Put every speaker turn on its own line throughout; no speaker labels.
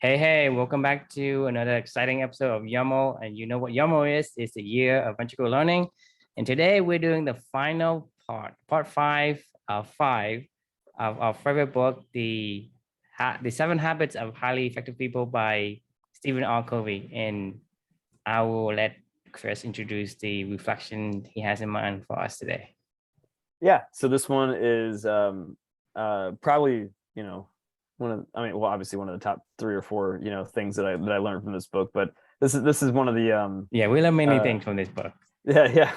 Hey, welcome back to another exciting episode of YOML. And you know what YOML is? It's the year of ventricle learning. And today we're doing the final part five of our favorite book, the Seven Habits of Highly Effective People by Stephen Covey. And I will let Chris introduce the reflection he has in mind for us today.
Yeah, so this one is probably, obviously one of the top three or four, things that I learned from this book, but this is one of the
Yeah, we learn many things from this book.
yeah.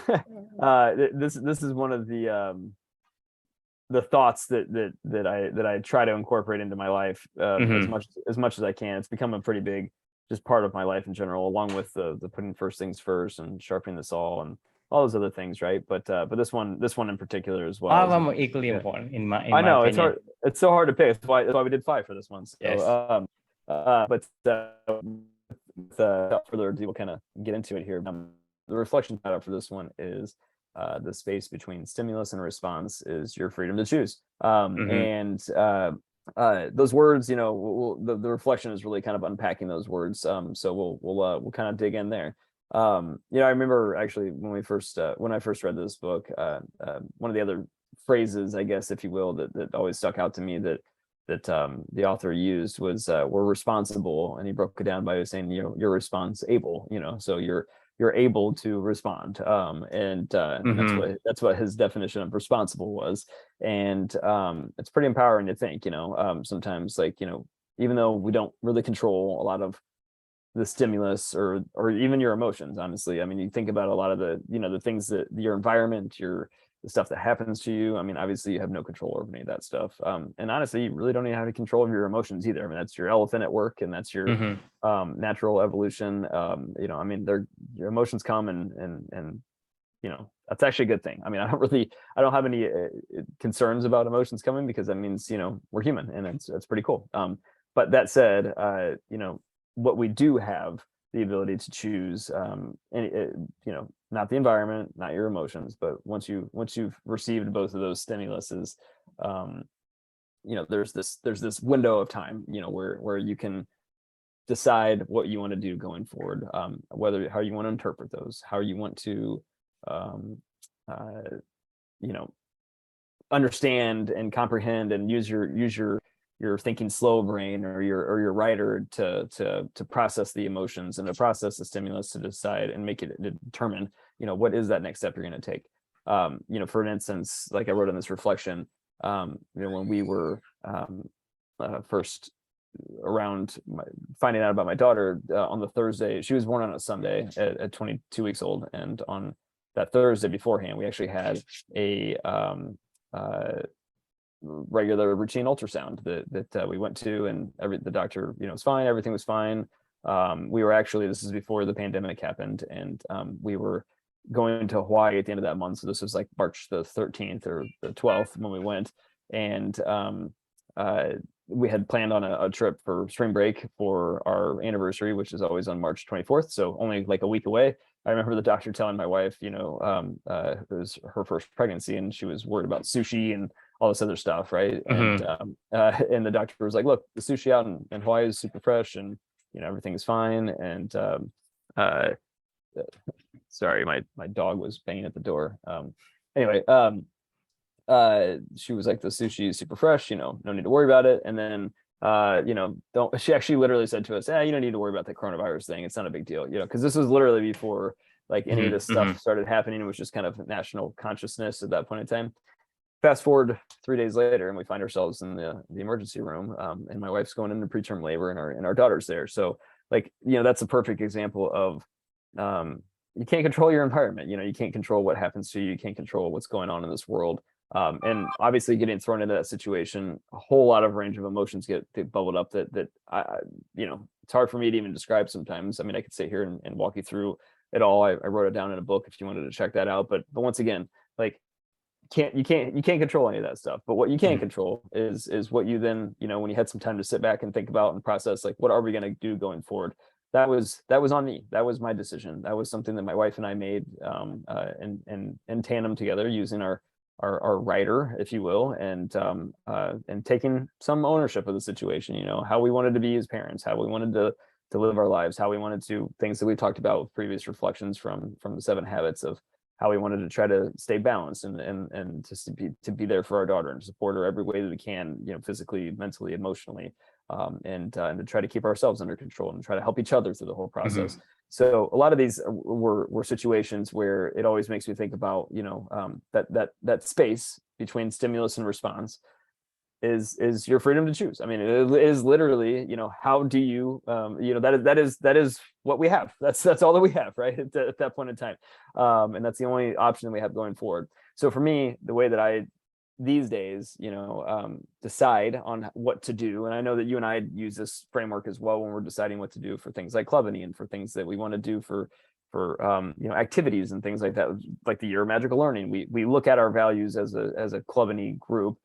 This is one of the thoughts that I try to incorporate into my life as much as I can. It's become a pretty big just part of my life in general, along with the putting first things first and sharpening the saw and all those other things, right? But this one in particular as well.
All of them are equally important in my
I know
opinion.
it's so hard to pick. That's why we did five for this one. So
Yes.
Without further ado, we'll kind of get into it here. The reflection title for this one is the space between stimulus and response is your freedom to choose. And those words, the reflection is really kind of unpacking those words. So we'll kind of dig in there. I remember actually when I first read this book, one of the other phrases, I guess, if you will, that always stuck out to me that the author used was we're responsible, and he broke it down by saying, you're responsible, so you're able to respond, and that's what his definition of responsible was. And it's pretty empowering to think, sometimes, like, even though we don't really control a lot of the stimulus or even your emotions, honestly. I mean, you think about a lot of the things that your environment, the stuff that happens to you. I mean, obviously you have no control over any of that stuff. And honestly, you really don't even have any control over your emotions either. I mean, that's your elephant at work, and that's your natural evolution. I mean, your emotions come and that's actually a good thing. I mean, I don't have any concerns about emotions coming, because that means, we're human, and it's pretty cool. But that said, what we do have the ability to choose, not the environment, not your emotions, but once you've received both of those stimuluses, there's this window of time, where you can decide what you want to do going forward, how you want to interpret those, how you want to understand and comprehend and use your thinking slow brain, or your writer to process the emotions and to process the stimulus, to decide and make it determine, what is that next step you're going to take. For an instance, like I wrote in this reflection, when we were first around finding out about my daughter, on the Thursday, she was born on a Sunday at 22 weeks old, and on that Thursday beforehand, we actually had a regular routine ultrasound that we went to, and the doctor, was fine. Everything was fine. This is before the pandemic happened, and we were going to Hawaii at the end of that month. So this was like March the 13th or the 12th when we went. And we had planned on a trip for spring break for our anniversary, which is always on March 24th. So only like a week away. I remember the doctor telling my wife, it was her first pregnancy, and she was worried about sushi and all this other stuff, right? And the doctor was like, "Look, the sushi out in Hawaii is super fresh, and everything is fine." And sorry, my dog was banging at the door. Anyway, she was like, "The sushi is super fresh, no need to worry about it." And then don't, she actually literally said to us, you don't need to worry about the coronavirus thing. It's not a big deal, because this was literally before like any of this stuff started happening. It was just kind of national consciousness at that point in time. Fast forward 3 days later, and we find ourselves in the emergency room, and my wife's going into preterm labor, and our daughter's there. So like, that's a perfect example of you can't control your environment. You can't control what happens to you. You can't control what's going on in this world. And obviously getting thrown into that situation, a whole lot of range of emotions get bubbled up that I it's hard for me to even describe sometimes. I mean, I could sit here and walk you through it all. I wrote it down in a book if you wanted to check that out. But once again, like, you can't control any of that stuff. But what you can control is what you then, when you had some time to sit back and think about and process, like, what are we going to do going forward? That was on me. That was my decision. That was something that my wife and I made in tandem together, using our our writer, if you will, and taking some ownership of the situation. You know, how we wanted to be as parents, how we wanted to live our lives, how we wanted to, things that we talked about with previous reflections from the 7 habits, of how we wanted to try to stay balanced and to be there for our daughter and support her every way that we can, you know, physically, mentally, emotionally, and to try to keep ourselves under control and try to help each other through the whole process. So a lot of these were situations where it always makes me think about, you know, that space between stimulus and response is your freedom to choose. I mean, it is literally, you know, how do you, you know, that is what we have. That's all that we have, right, at that point in time, and that's the only option that we have going forward. So for me, the way that I these days, you know, decide on what to do, and I know that you and I use this framework as well when we're deciding what to do for things like Clubany and for things that we want to do for you know, activities and things like that, like the Year of Magical Learning. We look at our values as a Clubany group.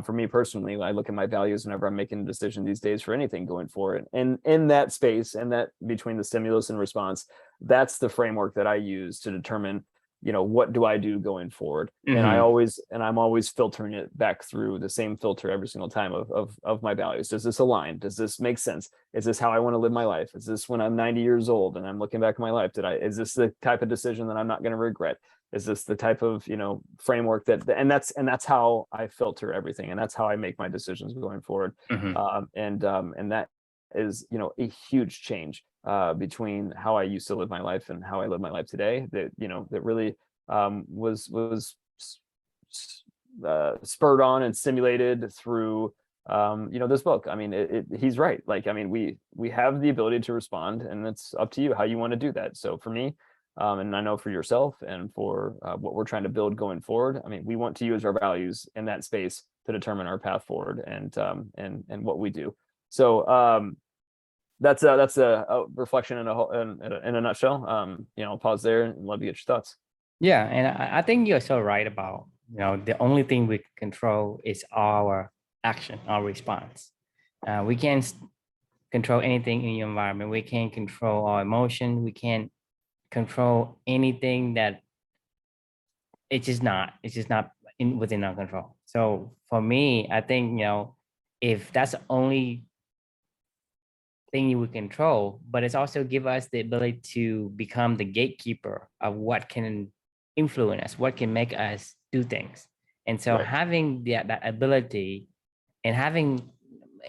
For me personally, I look at my values whenever I'm making a decision these days for anything going forward. And in that space, and that between the stimulus and response, that's the framework that I use to determine, you know, what do I do going forward. And I'm always filtering it back through the same filter every single time of my values. Does this align? Does this make sense? Is this how I want to live my life? Is this when I'm 90 years old and I'm looking back at my life? Is this the type of decision that I'm not going to regret? Is this the type of, you know, framework and that's how I filter everything, and that's how I make my decisions going forward. And that is, you know, a huge change between how I used to live my life and how I live my life today. That, you know, that really was spurred on and stimulated through you know, this book. I mean, he's right. Like, I mean, we have the ability to respond, and it's up to you how you want to do that. So for me, and I know for yourself and for what we're trying to build going forward, I mean, we want to use our values in that space to determine our path forward and what we do. So that's a reflection in a nutshell. You know, I'll pause there and love to get your thoughts.
Yeah, and I think you're so right about, you know, the only thing we control is our action, our response. We can't control anything in your environment. We can't control our emotion. We can't control anything that it's just not within our control. So for me, I think, you know, if that's the only thing you would control, but it's also give us the ability to become the gatekeeper of what can influence us, what can make us do things. And so having that ability, and having,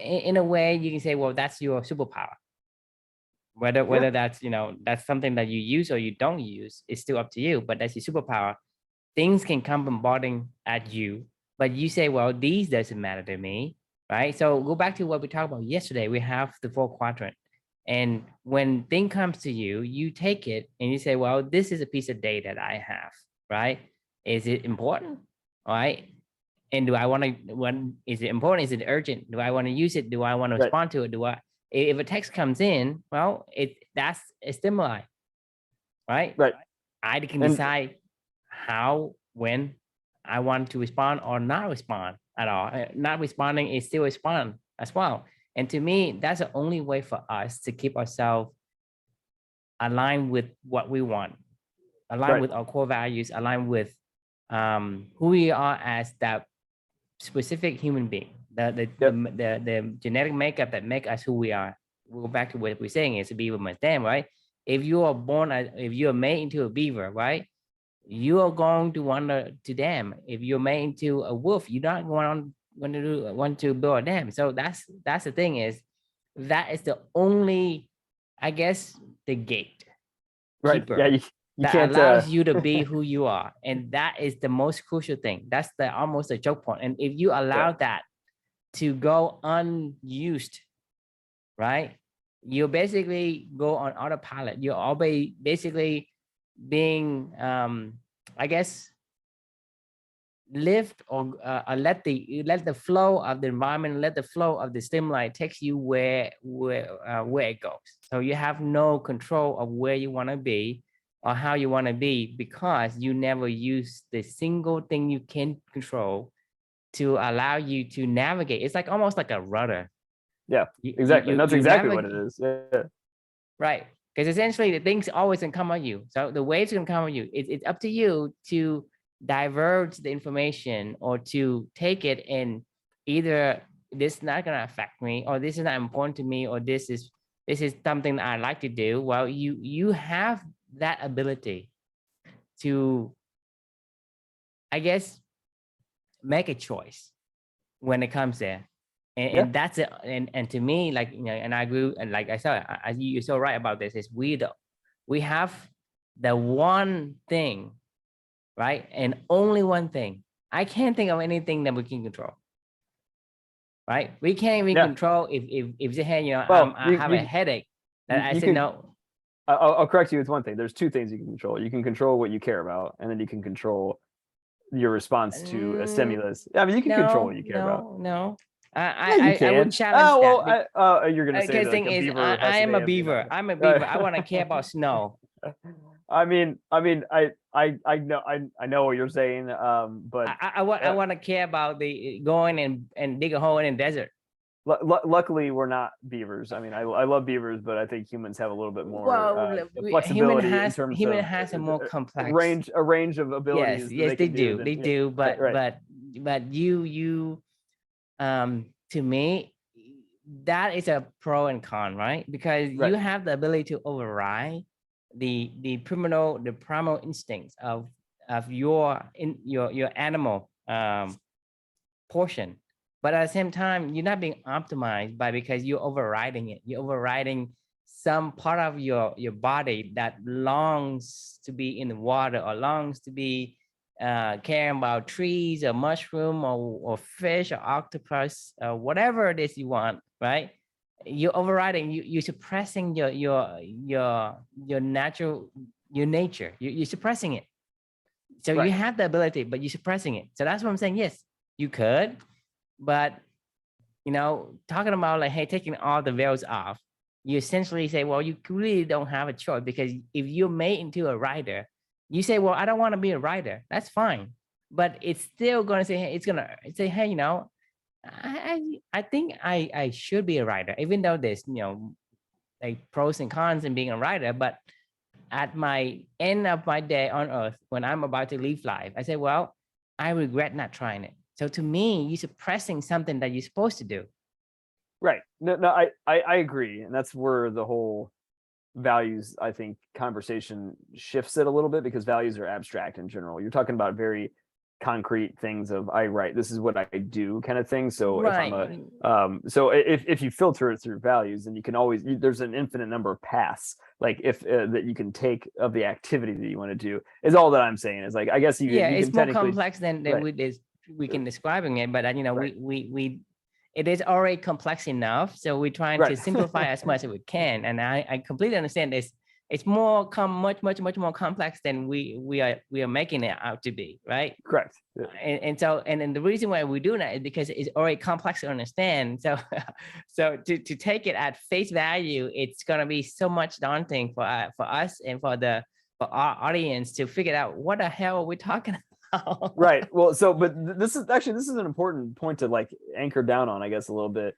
in a way, you can say, well, that's your superpower. Whether that's, you know, that's something that you use or you don't use, it's still up to you, but that's your superpower. Things can come bombarding at you, but you say, well, these doesn't matter to me, right? So go back to what we talked about yesterday. We have the 4 quadrant, and when thing comes to you, you take it and you say, well, this is a piece of data that I have, right? Is it important? All right. And do I want to, when is it important? Is it urgent? Do I want to use it? Do I want to respond to it? If a text comes in, well, that's a stimuli, right? I can decide how, when I want to respond or not respond at all. Not responding is still respond as well. And to me, that's the only way for us to keep ourselves aligned with what we want, aligned with our core values, aligned with who we are as that specific human being, the genetic makeup that make us who we are. We'll go back to what we're saying is a beaver must dam, right? If you are born, if you're made into a beaver, right, you are going to want to dam. If you're made into a wolf, you're not want to build a dam. So that's the thing, is that is the only, I guess, the gate keeper.
Yeah, you
that
can't,
allows you to be who you are, and that is the most crucial thing. That's the almost a choke point. And if you allow that to go unused, right, you basically go on autopilot. You're always basically being I guess lift or let the flow of the environment, let the flow of the stimuli takes you where it goes. So you have no control of where you want to be or how you want to be, because you never use the single thing you can control to allow you to navigate. It's like almost like a rudder.
Yeah, exactly. That's exactly what it is. Yeah.
Right. Because essentially the things always can come on you. So the waves can come on you. It's up to you to divert the information or to take it and either this is not going to affect me, or this is not important to me, or this is something that I like to do. Well, you have that ability to, I guess, make a choice when it comes there.
Yeah.
And that's it. And to me, like, and I agree, and like I said, you're so right about this, is we have the one thing, right? And only one thing. I can't think of anything that we can control, right? We can't even control if they had, I have a headache. I said,
can,
no.
I'll correct you with one thing. There's two things you can control. You can control what you care about, and then you can control your response to a stimulus. I mean, you can control what you care about.
No.
You can.
I would challenge that.
You're gonna say
Because
like
thing
a
is,
beaver.
I am a beaver. I'm a beaver. I want to care about snow.
I know what you're saying. But
I want to care about the going and dig a hole in the desert.
Luckily, we're not beavers. I mean, I love beavers, but I think humans have a little bit more flexibility in terms
human
of
has a more complex
a range of abilities.
Yes, they do. But
right.
but you to me, that is a pro and con, right? Because you have the ability to override the primal instincts of your animal portion. But at the same time, you're not being optimized because you're overriding it. You're overriding some part of your body that longs to be in the water, or longs to be caring about trees or mushroom or fish or octopus or whatever it is you want, right? You're overriding, you're suppressing your natural, your nature. You're suppressing it. So you have the ability, but you're suppressing it. So that's what I'm saying. Yes, you could. But, talking about like, hey, taking all the veils off, you essentially say, well, you really don't have a choice, because if you're made into a writer, you say, well, I don't want to be a writer. That's fine. But it's still going to say, hey, hey, I think I should be a writer, even though there's, like pros and cons in being a writer. But at my end of my day on earth, when I'm about to leave life, I say, well, I regret not trying it. So to me, you're suppressing something that you're supposed to do.
Right. No, I agree. And that's where the whole values, I think, conversation shifts it a little bit, because values are abstract in general. You're talking about very concrete things of this is what I do kind of thing. So if I'm if you filter it through values, then you can always, there's an infinite number of paths, like if that you can take of the activity that you want to do, is all that I'm saying. Is like, I guess
it's more complex than we can describing it, but we it is already complex enough, so we're trying to simplify as much as we can. And I completely understand this. It's much more complex than we are making it out to be, right?
Correct.
Yeah. And the reason why we do that is because it's already complex to understand. So to take it at face value, it's gonna be so much daunting for us and for our audience to figure out what the hell are we talking about.
Right. Well, but this is an important point to like anchor down on, I guess, a little bit.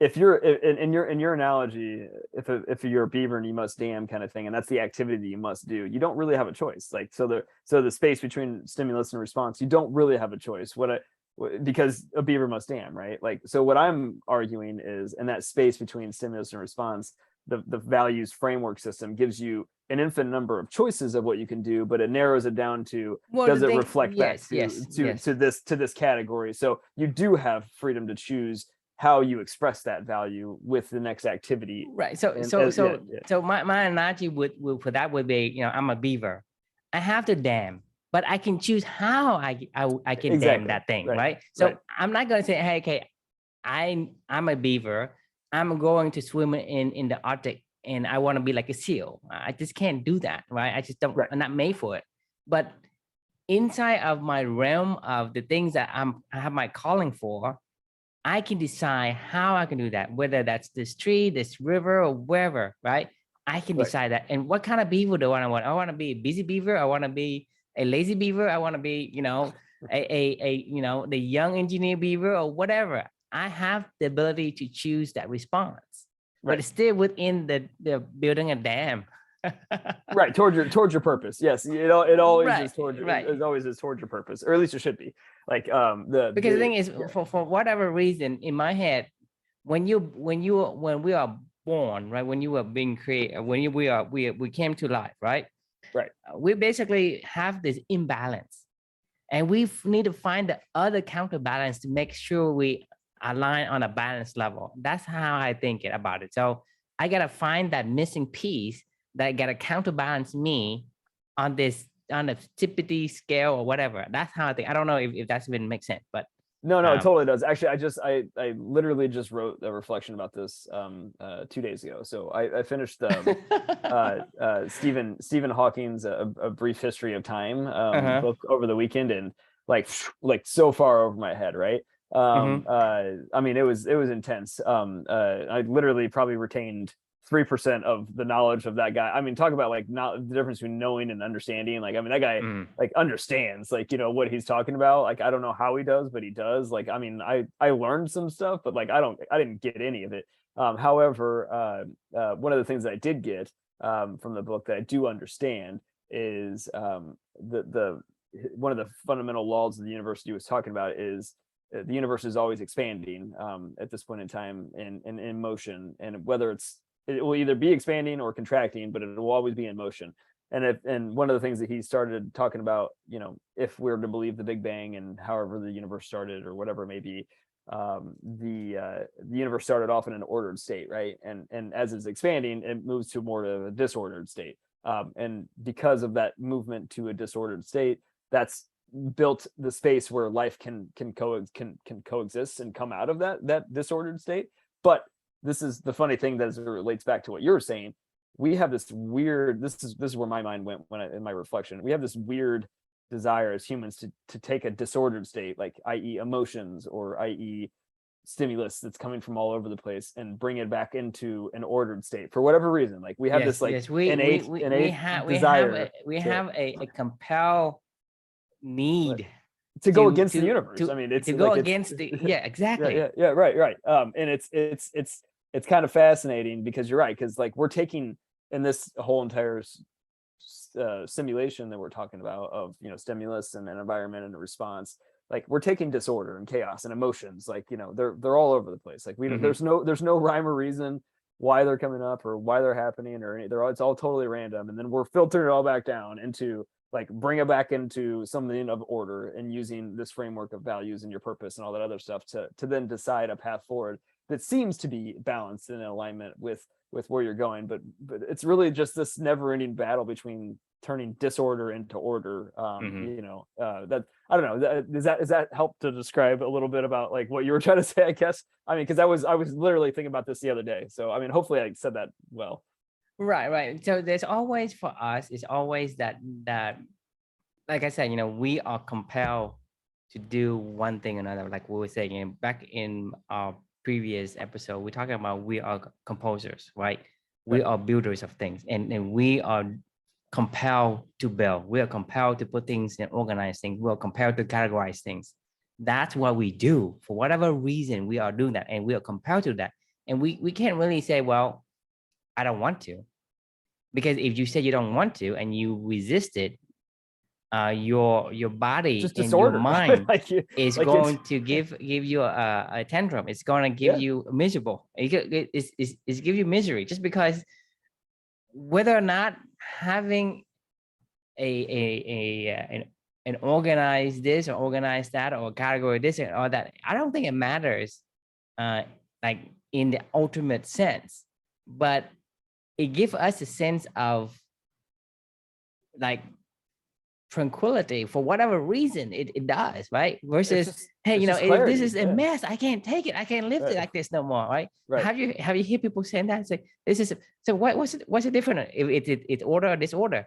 If you're in your analogy, if you're a beaver and you must dam kind of thing, and that's the activity that you must do, you don't really have a choice. Like, so the space between stimulus and response, you don't really have a choice. Because a beaver must dam, right? Like, so what I'm arguing is, in that space between stimulus and response, the values framework system gives you an infinite number of choices of what you can do, but it narrows it down to, does it reflect back to this category? So you do have freedom to choose how you express that value with the next activity.
Right. So my analogy for that would be, I'm a beaver. I have to dam, but I can choose how I can dam that thing, right? So I'm not going to say, hey, okay, I'm a beaver. I'm going to swim in the Arctic and I want to be like a seal. I just can't do that, right? I just don't. I'm not made for it. But inside of my realm of the things that I have my calling for, I can decide how I can do that, whether that's this tree, this river, or wherever, right? I can decide that. And what kind of beaver do I want? I want to be a busy beaver. I want to be a lazy beaver. I want to be, the young engineer beaver or whatever. I have the ability to choose that response, but it's still within the building a dam.
Right, towards your purpose. Yes, it always
Right,
is towards
right.
it always is towards your purpose, or at least it should be. Like
Because the thing is,
yeah.
for whatever reason, in my head, when we are born, right, when you are being created, we came to life, right,
Right.
we basically have this imbalance, and we need to find the other counterbalance to make sure we align on a balanced level. That's how I think about it. So I gotta find that missing piece that gotta counterbalance me on a tippity scale or whatever. That's how I think. I don't know if that's even makes sense, but
No, it totally does. Actually, I literally just wrote a reflection about this 2 days ago. So I finished Stephen Hawking's a Brief History of Time book over the weekend, and like so far over my head, right? I mean, it was intense. I literally probably retained 3% of the knowledge of that guy. I mean, talk about like not the difference between knowing and understanding. Like, I mean, that guy like understands, like, what he's talking about. Like, I don't know how he does, but he does. Like, I mean, I learned some stuff, but like, I didn't get any of it. However, one of the things that I did get from the book that I do understand is the one of the fundamental laws of the universe he was talking about is the universe is always expanding at this point in time and in motion, and whether it will either be expanding or contracting, but it will always be in motion. And one of the things that he started talking about, if we're to believe the Big Bang and however the universe started or whatever it may be, the universe started off in an ordered state, right? And as it's expanding, it moves to more of a disordered state. And because of that movement to a disordered state, that's built the space where life can coexist and come out of that disordered state. But this is the funny thing that as it relates back to what you're saying. We have this weird, this is where my mind went in my reflection. We have this weird desire as humans to take a disordered state, like i.e. emotions or i.e. stimulus that's coming from all over the place, and bring it back into an ordered state for whatever reason. Like we have this like innate desire
we have a compelled need
to go against the universe. I mean, it's
to go
like
against the exactly.
Right. And it's kind of fascinating because you're right, because like we're taking in this whole entire simulation that we're talking about of stimulus and an environment and a response, like we're taking disorder and chaos and emotions, like they're all over the place. Like there's no rhyme or reason why they're coming up or why they're happening or it's all totally random, and then we're filtering it all back down into like bring it back into something of order and using this framework of values and your purpose and all that other stuff to then decide a path forward that seems to be balanced and in alignment with where you're going. But it's really just this never-ending battle between turning disorder into order. That I don't know. Does that help to describe a little bit about like what you were trying to say? I guess. I mean, because I was literally thinking about this the other day. So I mean, hopefully I said that well.
Right. So there's always for us, it's always that like I said, we are compelled to do one thing or another. Like we were saying back in our previous episode, we're talking about we are composers, right? We are builders of things, and we are compelled to build. We are compelled to put things and organize things. We are compelled to categorize things. That's what we do. For whatever reason, we are doing that, and we are compelled to that. And we can't really say, well, I don't want to, because if you say you don't want to and you resist it, your body and your mind is going to give you a tantrum. It's going to give you miserable. It's give you misery, just because whether or not having an organized this or organized that or category this or that, I don't think it matters like in the ultimate sense, but it gives us a sense of like tranquility for whatever reason it does, right? Versus hey, this is a mess, I can't take it, I can't live it like this no more, right? Have you heard people saying that? Say this is so what's the difference if it's order or disorder?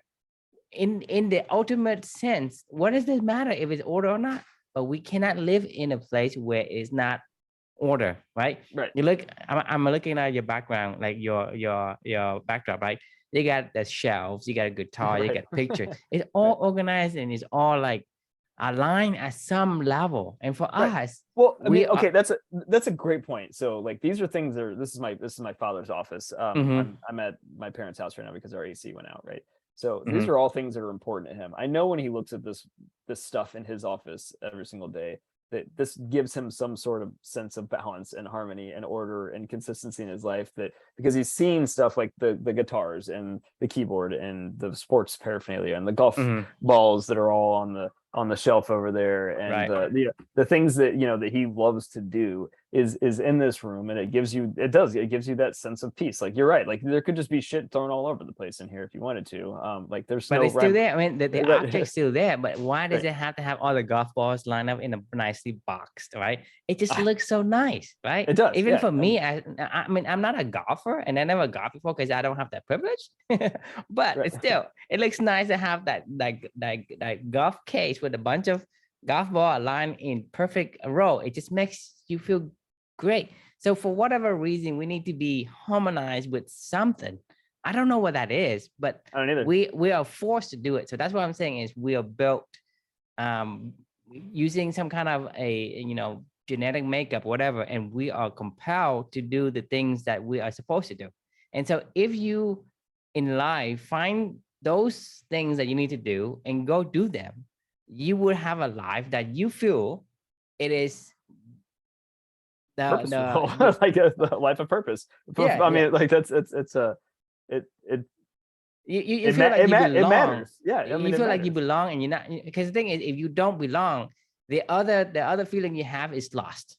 In the ultimate sense, what does it matter if it's order or not? But we cannot live in a place where it's not order, right? You look, I'm looking at your background, like your backdrop, right? You got the shelves, you got a guitar, you got pictures. It's all organized and it's all like align at some level. And for
Right.
us,
Well, I
we
mean,
are.
okay, that's a great point. So like these are things that are, this is my father's office.
Mhm,
I'm at my parents' house right now because our AC went out, right? So these
mhm,
are all things that are important to him. I know when he looks at this stuff in his office every single day, that this gives him some sort of sense of balance and harmony and order and consistency in his life, that because he's seen stuff like the guitars and the keyboard and the sports paraphernalia and the golf
mhm,
balls that are all on the shelf over there, and
right.
the things that that he loves to do is in this room, and it gives you that sense of peace. Like, you're right, like there could just be shit thrown all over the place in here if you wanted to. Like there's
But
no
it's still
rhyme.
there. I mean, the
Right.
object's still there. But why does
Right.
it have to have all the golf balls lined up in a nicely boxed, right? It just
Ah,
looks so nice, right?
it does,
Even
yeah.
for me, I mean, I'm not a golfer, and I never golfed before because I don't have that privilege. But
Right.
it's still, it looks nice to have that golf case with a bunch of golf ball aligned in perfect row. It just makes you feel great. So for whatever reason, we need to be harmonized with something. I don't know what that is, but
I don't either.
we are forced to do it. So that's what I'm saying is we are built um using some kind of a genetic makeup, whatever, and we are compelled to do the things that we are supposed to do. And so if you in life find those things that you need to do and go do them, you will have a life that you feel it is
Purposeful.
the
Like a life of purpose.
yeah,
I
yeah.
mean, like it's a it it
You feel like you
it
belong.
matters. Yeah, I
You
mean, it
feel like you
matters.
belong, and you're not, because the thing is, if you don't belong, the other feeling you have is lost.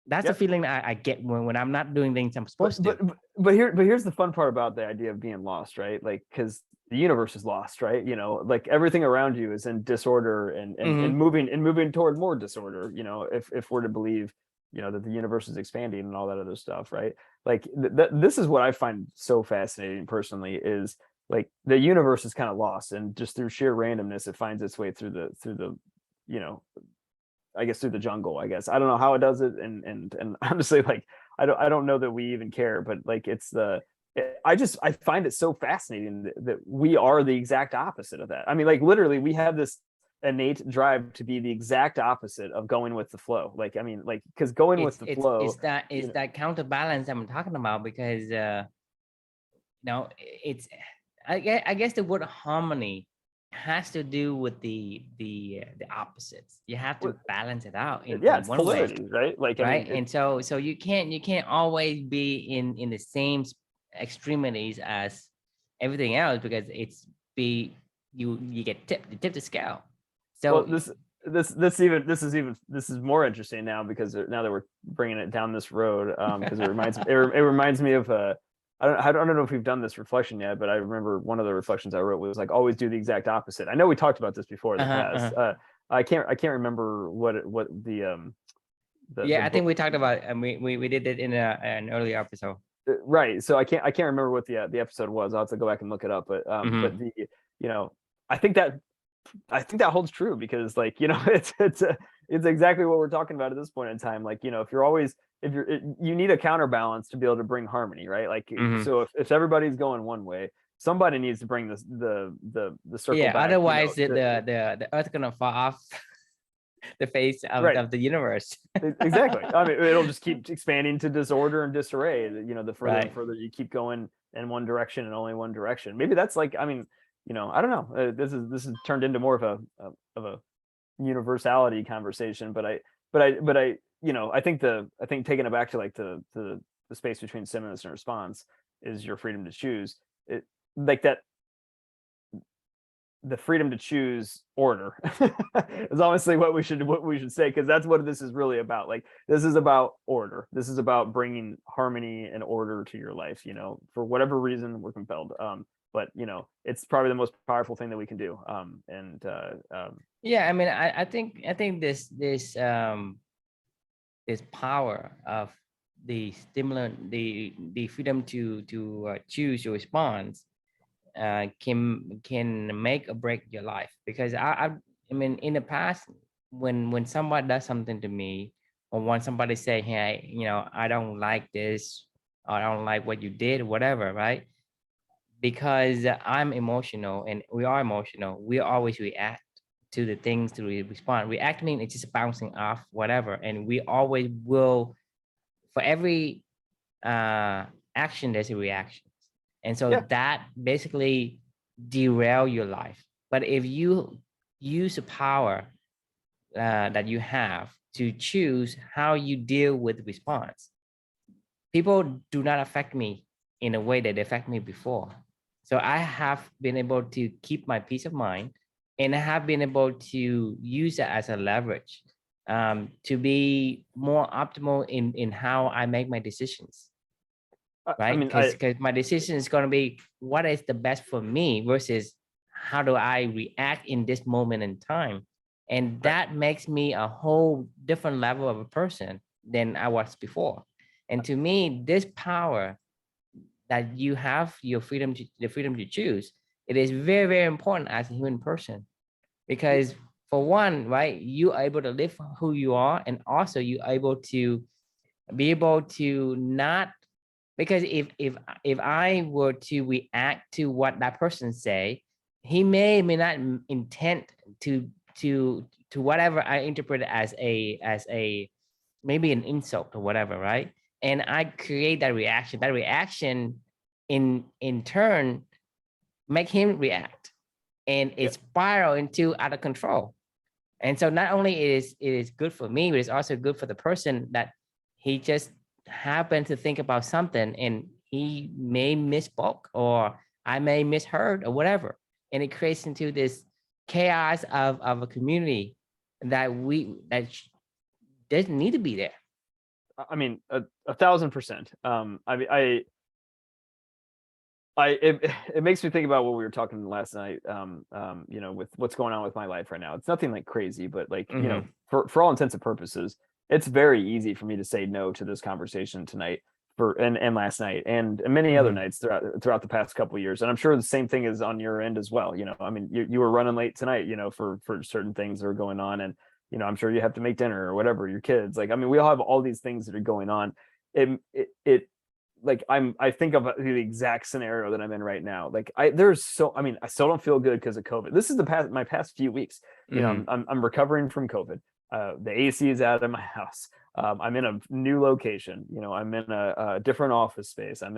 That's the
Yep.
feeling I get when I'm not doing things I'm
but
supposed to do.
but but here's the fun part about the idea of being lost, right? Like, because the universe is lost, right? Like everything around you is in disorder, and
Hmm.
moving toward more disorder, if we're to believe that the universe is expanding and all that other stuff, right? Like, this is what I find so fascinating personally, is like the universe is kind of lost, and just through sheer randomness it finds its way through the you know I guess through the jungle. I guess I don't know how it does it, and honestly, like I don't know that we even care, but like I find it so fascinating that we are the exact opposite of that. I mean, like literally, we have this innate drive to be the exact opposite of going with the flow. Like, I mean, like, because going with
It's
the
it's
flow,
it's that
you
it's
know,
that counterbalance I'm talking about because it's I guess the word harmony has to do with the opposites. You have to balance it out
yeah,
in
it's
one way,
polarity, right? Like, I
right?
mean,
And so you can't always be in the same extremities as everything else because it's be you get tipped, you tip the scale.
well,
So
this is more interesting now, because now that we're bringing it down this road, because it reminds me of I don't know if we've done this reflection yet, but I remember one of the reflections I wrote was like, always do the exact opposite. I know we talked about this before in the
uh-huh,
past.
uh-huh.
I can't remember what the
Yeah, I think
book.
we talked about it, and we did it in an earlier episode.
Right, so I can't remember what the episode was. I'll have to go back and look it up, but
Hmm.
the you know I think that holds true, because like it's exactly what we're talking about at this point in time. Like, if you're always if you're you need a counterbalance to be able to bring harmony, right? Like,
Hmm.
so if everybody's going one way, somebody needs to bring the circle
Yeah,
back,
otherwise the earth gonna fall off the face
right.
of the universe.
Exactly. I mean, it'll just keep expanding to disorder and disarray. The further and
Right.
further you keep going in one direction and only one direction. Maybe that's like, I mean, I don't know. This is turned into more of a universality conversation, but I I think taking it back to like the space between stimulus and response is your freedom to choose. It like that The freedom to choose order is honestly what we should say, because that's what this is really about. Like, this is about order. This is about bringing harmony and order to your life. For whatever reason we're compelled. But it's probably the most powerful thing that we can do. And
Yeah, I mean, I think this power of the stimulant, the freedom to choose your response can make or break your life. Because I mean, in the past, when somebody does something to me, or when somebody say, hey, I don't like this, or I don't like what you did, whatever, right? Because I'm emotional and we are emotional, we always react to the things to respond. React means it's just bouncing off whatever, and we always will, for every action there's a reaction, and so that basically derail your life. But if you use the power that you have to choose how you deal with response, people do not affect me in a way that they affect me before. So I have been able to keep my peace of mind, and I have been able to use that as a leverage to be more optimal in how I make my decisions. Right? Because my decision is going to be what is the best for me versus how do I react in this moment in time. And that makes me a whole different level of a person than I was before. And to me, this power that you have, your freedom, the freedom to choose, it is very, very important as a human person. Because for one, right, you are able to live who you are, and also you're able to be able to not, because if I were to react to what that person say, he may not intend to whatever I interpret as a maybe an insult or whatever, right? And I create that reaction. That reaction in turn make him react, and it spiral into out of control. And so not only it is good for me, but it's also good for the person that he just happened to think about something, and he may misspoke, or I may misheard or whatever. And it creates into this chaos of a community that doesn't need to be there.
I mean, 1,000%. It makes me think about what we were talking last night, with what's going on with my life right now. It's nothing like crazy, but like, for all intents and purposes, it's very easy for me to say no to this conversation tonight and last night and many other nights throughout the past couple of years. And I'm sure the same thing is on your end as well. I mean, you were running late tonight, for certain things that are going on. And, I'm sure you have to make dinner or whatever, your kids. Like, I mean, we all have all these things that are going on. I think of the exact scenario that I'm in right now. Like I still don't feel good because of COVID. This is my past few weeks. I'm recovering from COVID. The AC is out of my house. I'm in a new location. I'm in a different office space. I'm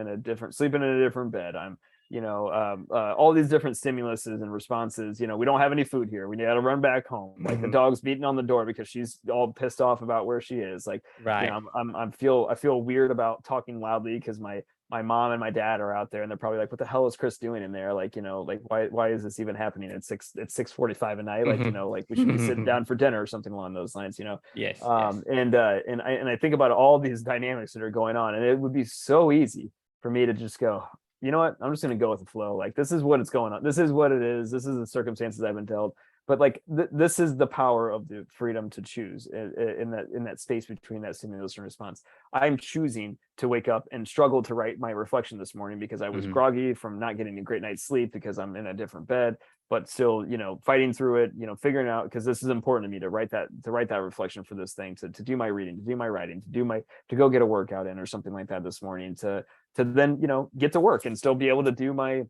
sleeping in a different bed. I'm, all these different stimuluses and responses. We don't have any food here. We got to run back home. Like the dog's beating on the door because she's all pissed off about where she is. Like,
right.
I feel weird about talking loudly because my mom and my dad are out there, and they're probably like, what the hell is Chris doing in there? Like, like why is this even happening at 6:45 at night? Like, like we should be sitting down for dinner or something along those lines,
Yes.
And I think about all these dynamics that are going on, and it would be so easy for me to just go, you know what, I'm just going to go with the flow. Like, this is what it's going on. This is what it is. This is the circumstances I've been dealt. But like this is the power of the freedom to choose in that space between that stimulus and response. I'm choosing to wake up and struggle to write my reflection this morning because I was groggy from not getting a great night's sleep because I'm in a different bed, but still, fighting through it, figuring out, because this is important to me to write that reflection for this thing, to do my reading, to do my writing, to go get a workout in or something like that this morning, to then, get to work and still be able to do my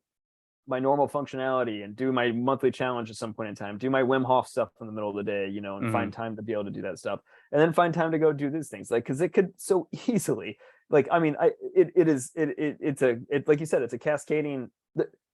normal functionality and do my monthly challenge at some point in time, do my Wim Hof stuff in the middle of the day, and find time to be able to do that stuff, and then find time to go do these things. Like, cause it could so easily, like, I mean, it's like you said, it's a cascading,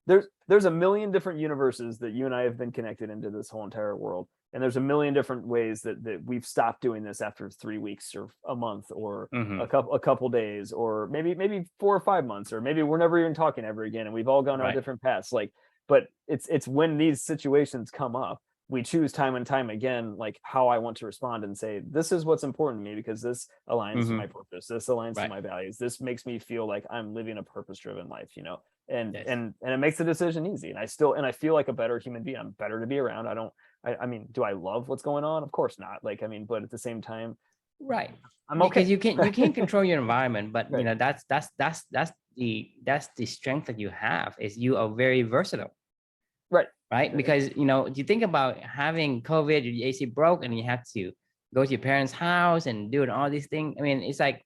there's a million different universes that you and I have been connected into this whole entire world. And there's a million different ways that we've stopped doing this after 3 weeks or a month or a couple days, or maybe 4 or 5 months, or maybe we're never even talking ever again. And we've all gone our different paths. Like, but it's when these situations come up, we choose time and time again, like how I want to respond and say, this is what's important to me because this aligns to my purpose. This aligns to my values. This makes me feel like I'm living a purpose-driven life, and it makes the decision easy. And I feel like a better human being. I'm better to be around. I mean, do I love what's going on? Of course not. Like, I mean, but at the same time, I'm okay.
Because you can't control your environment, but that's the strength that you have, is you are very versatile. Right. Because, you think about having COVID, your AC broke and you have to go to your parents' house and do all these things. I mean, it's like,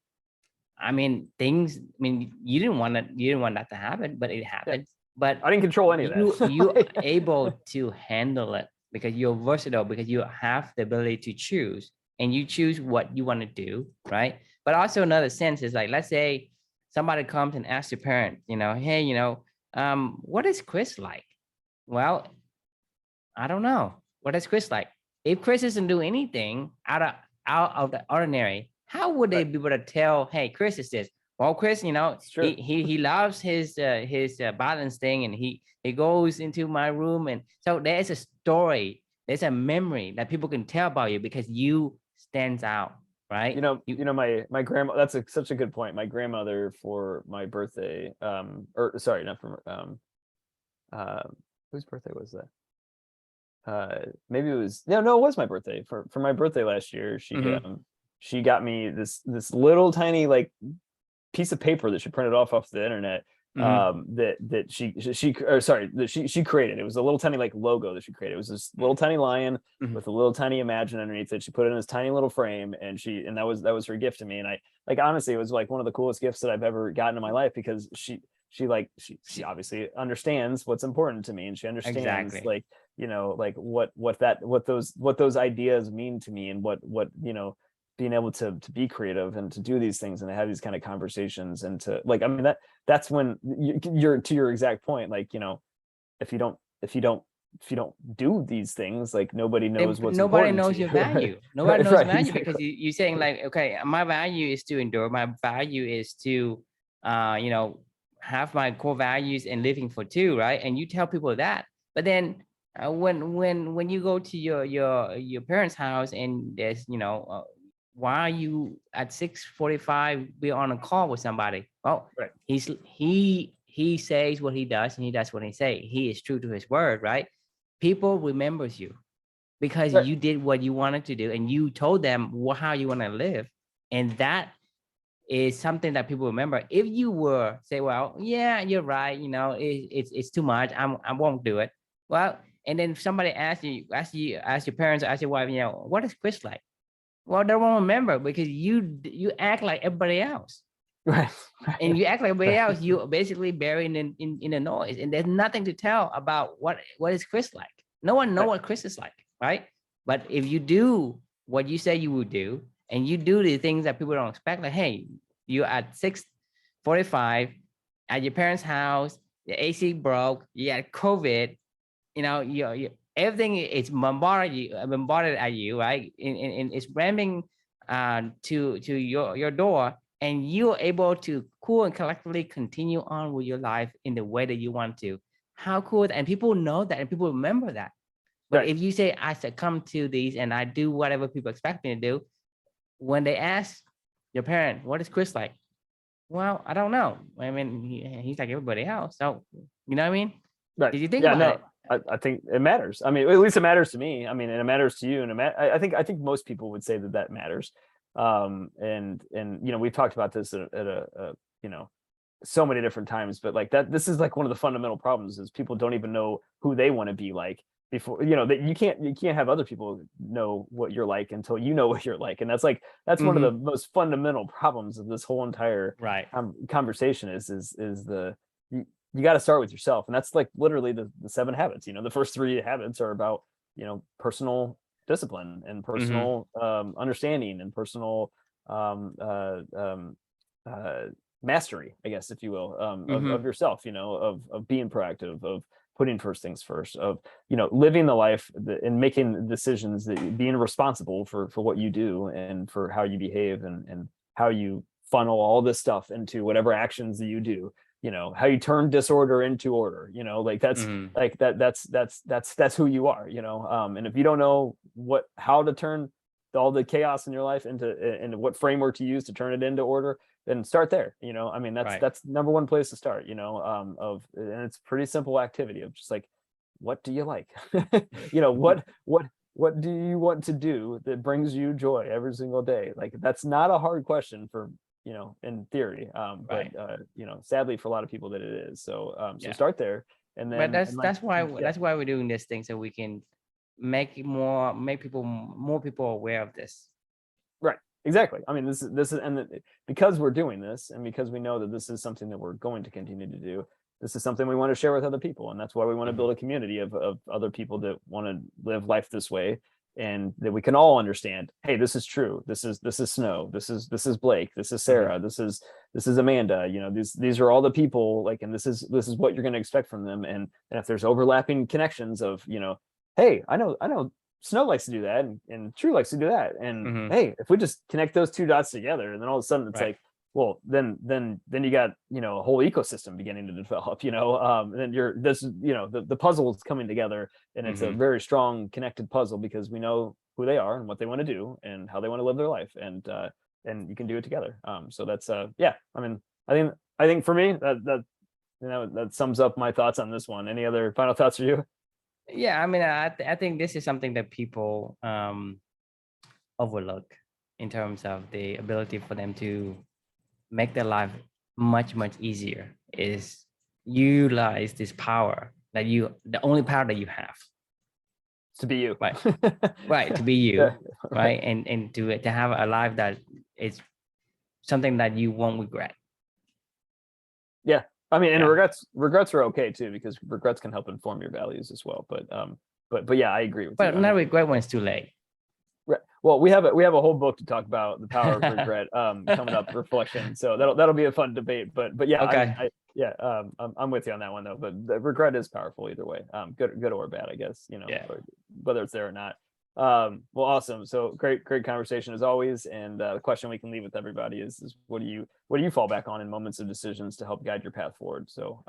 you didn't want that to happen, but it happened. But
I didn't control any of that.
You are able to handle it because you're versatile, because you have the ability to choose, and you choose what you want to do, right? But also another sense is like, let's say somebody comes and asks your parent, hey, what is Chris like? Well, I don't know. What is Chris like? If Chris doesn't do anything out of the ordinary, how would they
Right.
be able to tell, hey, Chris is this? Well, Chris,
It's true.
he loves his balance thing, and he goes into my room, and so there's a story, there's a memory that people can tell about you because you stands out, right?
My grandma, that's such a good point. My grandmother, for my birthday, or sorry, not for whose birthday was that? Maybe it was, no, it was my birthday. For my birthday last year, she got me this little tiny like piece of paper that she printed off the internet, that she created. It was a little tiny like logo that she created. It was this little tiny lion with a little tiny imagine underneath it. She put it in this tiny little frame, and that was her gift to me. And I, like, honestly, it was like one of the coolest gifts that I've ever gotten in my life, because she obviously understands what's important to me, and she understands
Exactly.
like, like what those ideas mean to me, and what being able to be creative and to do these things and to have these kind of conversations, and to, like, I mean, that's when you're to your exact point, like, if you don't do these things, like, nobody knows what's
Nobody
important to
knows
you.
your value. Nobody
Right,
knows
right,
value,
exactly.
because you're saying like, okay, my value is to endure. My value is to, have my core values and living for two, right? And you tell people that, but then when you go to your parents' house, and there's, why are you at 6:45 be on a call with somebody? Well,
Right.
he says what he does, and he does what he say. He is true to his word, right? People remembers you because
Right.
you did what you wanted to do, and you told them how you want to live, and that is something that people remember. If you were say, well, yeah, you're right, it's too much, I won't do it. Well, and then somebody ask your parents, ask your wife, what is Chris like? Well, they won't remember, because you act like everybody else.
Right.
And you act like everybody
Right.
else, you're basically buried in the noise, and there's nothing to tell about what is Chris like. No one know
Right.
what Chris is like, right? But if you do what you say you would do, and you do the things that people don't expect, like, hey, you're at 6:45 at your parents' house, the AC broke, you had COVID, you everything is bombarded at you, right? And it's ramming to your door, and you're able to cool and collectively continue on with your life in the way that you want to. How cool. And people know that, and people remember that. But
Right.
if you say, I succumb to these and I do whatever people expect me to do, when they ask your parent, what is Chris like? Well, I don't know. I mean, he's like everybody else. So, you know what I mean?
Right.
Did you think
Yeah,
about
no,
it?
I think it matters. I mean, at least it matters to me. I mean, and it matters to you. And I think most people would say that matters. And we've talked about this at a so many different times, but like that, this is like one of the fundamental problems, is people don't even know who they want to be like before, that you can't have other people know what you're like until you know what you're like. And that's one of the most fundamental problems of this whole entire
Right.
conversation is the, you got to start with yourself. And that's like literally the 7 habits. The first 3 habits are about, personal discipline and personal understanding and personal mastery, I guess, if you will, of yourself, of being proactive, of putting first things first, of living the life and making decisions, that being responsible for what you do and for how you behave, and how you funnel all this stuff into whatever actions that you do, how you turn disorder into order, like that's like that's who you are, and if you don't know how to turn all the chaos in your life into what framework to use to turn it into order, then start there. I mean, that's number one place to start, and it's pretty simple activity of just like, what do you like? What do you want to do that brings you joy every single day? Like, that's not a hard question for, in theory. But sadly for a lot of people that it is. So so start there. And then,
But
and like,
that's why we're doing this thing, so we can make more people aware of this.
Right. Exactly. I mean, this is, and because we're doing this, and because we know that this is something that we're going to continue to do, this is something we want to share with other people, and that's why we want to build a community of other people that want to live life this way, and that we can all understand, hey, this is true, this is Snow, this is Blake, this is Sarah, this is Amanda, you know, these are all the people, like, and this is what you're going to expect from them. And if there's overlapping connections of, you know, hey, I know Snow likes to do that, and True likes to do that, and hey, if we just connect those two dots together, and then all of a sudden it's like, well, then you got, you know, a whole ecosystem beginning to develop, you know, and then you know, the puzzle is coming together, and it's a very strong connected puzzle, because we know who they are and what they want to do and how they want to live their life, and you can do it together. So that's yeah, I mean, I think for me that you know, that sums up my thoughts on this one. Any other final thoughts for you?
Yeah, I mean, I think this is something that people overlook in terms of the ability for them to make their life much easier, is utilize this power that the only power that you have,
To be you.
Right, to be you.
Yeah.
Right, and to have a life that is something that you won't regret.
Yeah, I mean, and
Yeah.
regrets are okay too, because regrets can help inform your values as well. But yeah, I agree with you.
But not regret when it's too late.
Right. Well, we have a whole book to talk about the power of regret coming up, reflection. So that'll be a fun debate. But yeah,
Okay.
I'm with you on that one though. But the regret is powerful either way, good or bad, I guess, you know,
Yeah.
whether it's there or not. Well, awesome. So great conversation as always. And the question we can leave with everybody is what do you fall back on in moments of decisions to help guide your path forward? So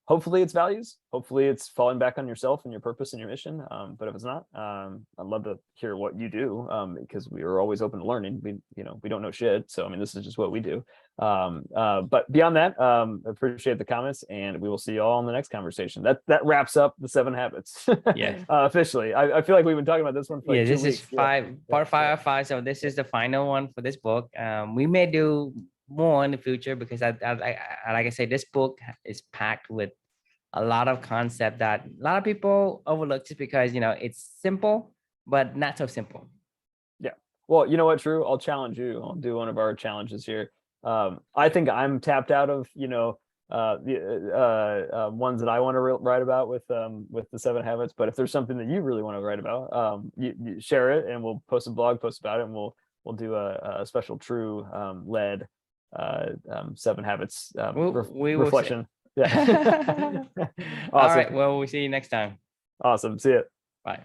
hopefully it's values, hopefully it's falling back on yourself and your purpose and your mission. But if it's not, I'd love to hear what you do, because we are always open to learning. We don't know shit, so I mean, this is just what we do. But beyond that, appreciate the comments, and we will see you all in the next conversation. That wraps up the 7 habits.
Yeah.
Officially. I feel like we've been talking about this one for like 2
This
weeks.
is part 5 of 5. So this is the final one for this book. We may do more in the future, because I like I say, this book is packed with a lot of concept that a lot of people overlook, just because, you know, it's simple but not so simple.
Yeah. Well, you know what, Drew? I'll challenge you. I'll do one of our challenges here. I think I'm tapped out of, you know, the ones that I want to write about with the 7 habits. But if there's something that you really want to write about, you share it, and we'll post a blog post about it, and we'll do a special True led 7 habits
we will
reflection. Yeah.
Awesome. All right. Well, we'll see you next time.
Awesome. See you.
Bye.